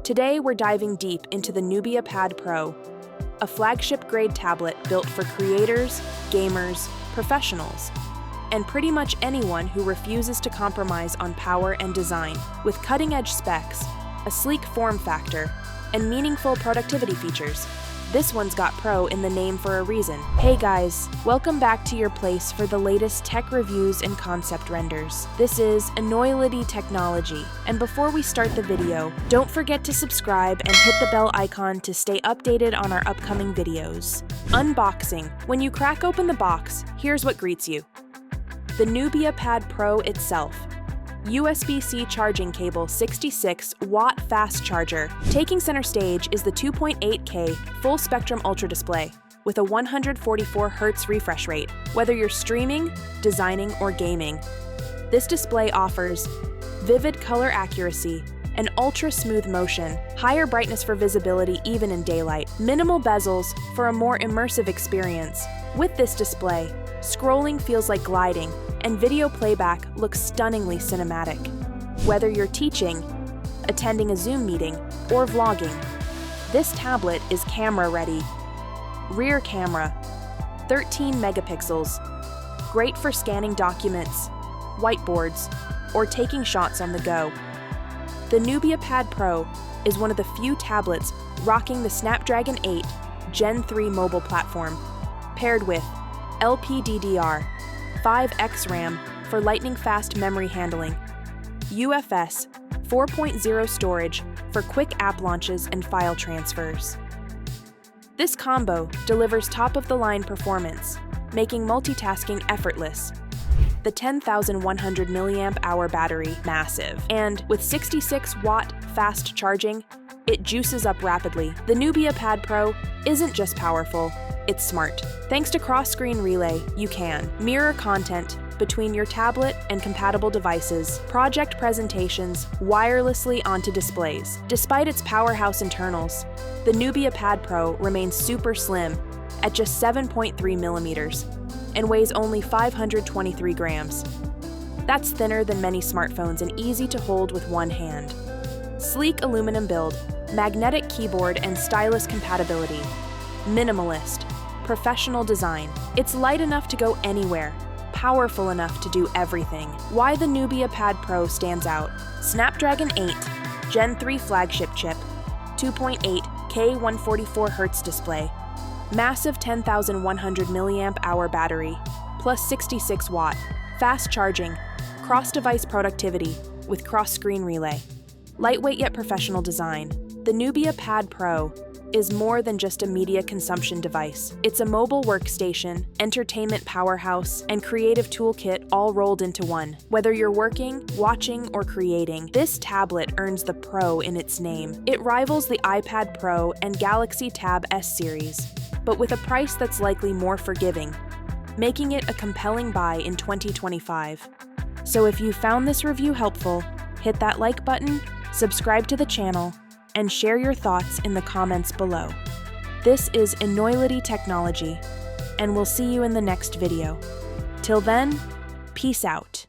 Today we're diving deep into the Nubia Pad Pro, a flagship-grade tablet built for creators, gamers, professionals, and pretty much anyone who refuses to compromise on power and design. With cutting-edge specs, a sleek form factor, and meaningful productivity features, this one's got Pro in the name for a reason. Hey guys, welcome back to your place for the latest tech reviews and concept renders. This is Enoylity technology, and before we start the video, don't forget to subscribe and hit the bell icon to stay updated on our upcoming videos. Unboxing. When you crack open the box, here's what greets you. The Nubia Pad Pro itself. USB-C charging cable 66-watt fast charger. Taking center stage is the 2.8K full-spectrum Ultra display with a 144 Hz refresh rate. Whether you're streaming, designing, or gaming, this display offers vivid color accuracy and ultra-smooth motion, higher brightness for visibility even in daylight, minimal bezels for a more immersive experience. With this display, scrolling feels like gliding, and video playback looks stunningly cinematic. Whether you're teaching, attending a Zoom meeting, or vlogging, this tablet is camera-ready. Rear camera, 13 megapixels, great for scanning documents, whiteboards, or taking shots on the go. The Nubia Pad Pro is one of the few tablets rocking the Snapdragon 8 Gen 3 mobile platform, paired with LPDDR, 5x RAM for lightning-fast memory handling, UFS 4.0 storage for quick app launches and file transfers. This combo delivers top-of-the-line performance, making multitasking effortless. The 10,100 mAh battery, massive, and with 66-watt fast charging, it juices up rapidly. The Nubia Pad Pro isn't just powerful, it's smart. Thanks to cross-screen relay, you can mirror content between your tablet and compatible devices, project presentations wirelessly onto displays. Despite its powerhouse internals, the Nubia Pad Pro remains super slim at just 7.3 millimeters and weighs only 523 grams. That's thinner than many smartphones and easy to hold with one hand. Sleek aluminum build, magnetic keyboard and stylus compatibility, minimalist, professional design. It's light enough to go anywhere, powerful enough to do everything. Why the Nubia Pad Pro stands out. Snapdragon 8 Gen 3 flagship chip, 2.8K 144 Hz display, massive 10,100 mAh battery, plus 66 watt, fast charging, cross-device productivity with cross-screen relay. Lightweight yet professional design. The Nubia Pad Pro is more than just a media consumption device. It's a mobile workstation, entertainment powerhouse, and creative toolkit all rolled into one. Whether you're working, watching, or creating, this tablet earns the Pro in its name. It rivals the iPad Pro and Galaxy Tab S series, but with a price that's likely more forgiving, making it a compelling buy in 2025. So if you found this review helpful, hit that like button, subscribe to the channel, and share your thoughts in the comments below. This is Enoylity technology, and we'll see you in the next video. Till then, peace out.